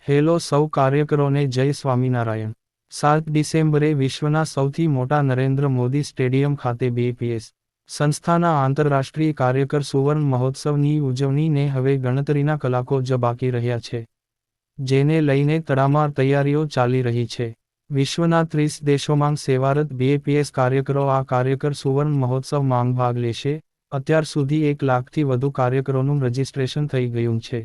Hello સૌ કાર્યકરોને જય સ્વામિનારાયણ। 7 ડિસેમ્બરે વિશ્વના સૌથી મોટા નરેન્દ્ર મોદી સ્ટેડિયમ ખાતે બીએપીએસ સંસ્થાના આંતરરાષ્ટ્રીય કાર્યકર સુવર્ણ મહોત્સવની ઉજવણીને હવે ગણતરીના કલાકો જ બાકી રહ્યા છે, જેને લઈને તડામાર તૈયારીઓ ચાલી રહી છે। વિશ્વના 30 દેશોમાં સેવારત બીએપીએસ કાર્યકરો આ કાર્યકર સુવર્ણ મહોત્સવમાં ભાગ લેશે। અત્યાર સુધી 1 લાખથી વધુ કાર્યકરોનું રજીસ્ટ્રેશન થઈ ગયું છે।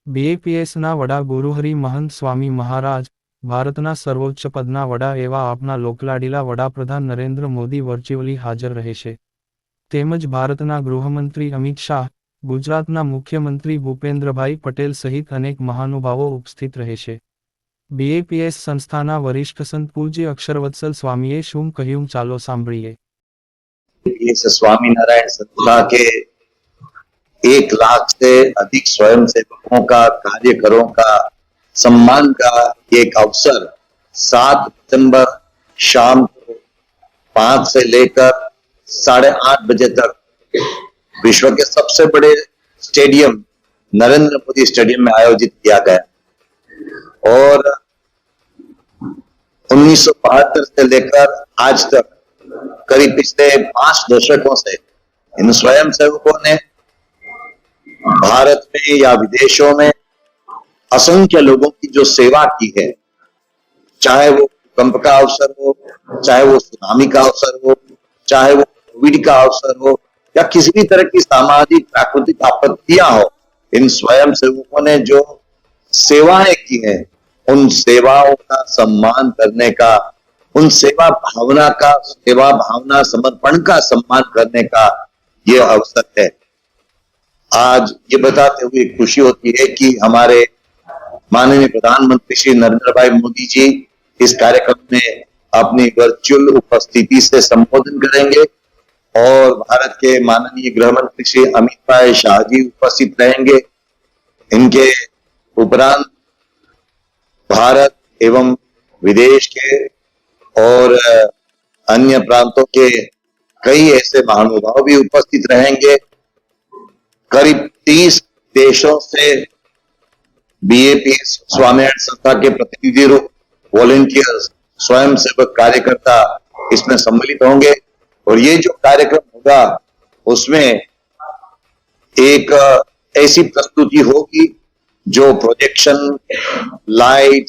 બીએપીએસના વડા ગુરુહરિ મહંત સ્વામી મહારાજ, ભારતના સર્વોચ્ચ પદના વડા એવા આપના લોકલાડીલા વડાપ્રધાન નરેન્દ્ર મોદી વર્ચ્યુઅલી હાજર રહેશે, તેમજ ભારતના ગૃહમંત્રી અમિત શાહ, ગુજરાતના મુખ્યમંત્રી ભૂપેન્દ્રભાઈ પટેલ સહિત અનેક મહાનુભાવો ઉપસ્થિત રહેશે। બીએપીએસ સંસ્થાના વરિષ્ઠ સંત પૂજ્ય અક્ષરવત્સલ સ્વામીએ શું કહ્યું, ચાલો સાંભળીએ। स्वामीनारायण संस्था के 1 लाख से अधिक स्वयंसेवकों का, कार्यकरों का सम्मान का एक अवसर 7 दिसंबर शाम को 5 से लेकर 8:30 बजे तक विश्व के सबसे बड़े स्टेडियम नरेंद्र मोदी स्टेडियम में आयोजित किया गया और 1972 से लेकर आज तक करीब पिछले 5 दशकों से इन स्वयंसेवकों ने भारत में या विदेशों में असंख्य लोगों की जो सेवा की है, चाहे वो भूकंप का अवसर हो, चाहे वो सुनामी का अवसर हो, चाहे वो कोविड का अवसर हो या किसी भी तरह की सामाजिक प्राकृतिक आपत्तियां हो, इन स्वयंसेवकों ने जो सेवाएं की हैं, उन सेवाओं का सम्मान करने का, उन सेवा भावना समर्पण का सम्मान करने का ये अवसर है। आज ये बताते हुए खुशी होती है कि हमारे माननीय प्रधानमंत्री श्री नरेंद्र भाई मोदी जी इस कार्यक्रम में अपनी वर्चुअल उपस्थिति से संबोधन करेंगे और भारत के माननीय गृह मंत्री श्री अमित भाई शाह जी उपस्थित रहेंगे। इनके उपरांत भारत एवं विदेश के और अन्य प्रांतों के कई ऐसे महानुभाव भी उपस्थित रहेंगे। करीब 30 देशों से बीएपीएस स्वामीनारायण संस्था के प्रतिनिधि रूप वॉलंटियर्स, स्वयंसेवक कार्यकर्ता इसमें सम्मिलित होंगे और ये जो कार्यक्रम होगा उसमें एक ऐसी प्रस्तुति होगी जो प्रोजेक्शन, लाइट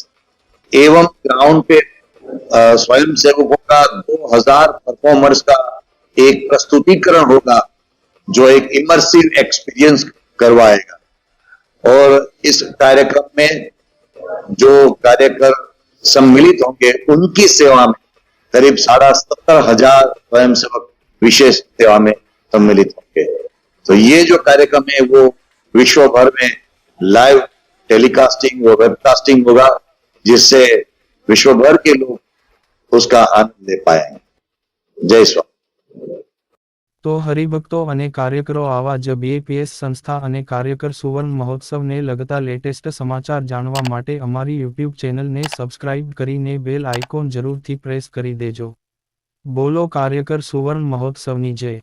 एवं ग्राउंड पे स्वयंसेवकों का 2000 परफॉर्मर्स का एक प्रस्तुतिकरण होगा जो एक इमर्सिव एक्सपीरियंस करवाएगा। और इस कार्यक्रम में जो कार्यकर सम्मिलित होंगे उनकी सेवा में करीब 17,500 स्वयंसेवक विशेष सेवा में सम्मिलित होंगे। तो ये जो कार्यक्रम है वो विश्व भर में लाइव टेलीकास्टिंग और वेबकास्टिंग होगा, जिससे विश्व भर के लोग उसका आनंद ले पाएंगे। जय स्वामी। તો હરિભક્તો અને કાર્યકરો, આવા જ બીએપીએસ સંસ્થા અને કાર્યકર સુવર્ણ મહોત્સવને લગતા લેટેસ્ટ સમાચાર જાણવા માટે અમારી યુટ્યુબ ચેનલને સબસ્ક્રાઇબ કરીને બેલ આઇકોન જરૂરથી પ્રેસ કરી દેજો। બોલો કાર્યકર સુવર્ણ મહોત્સવની જય।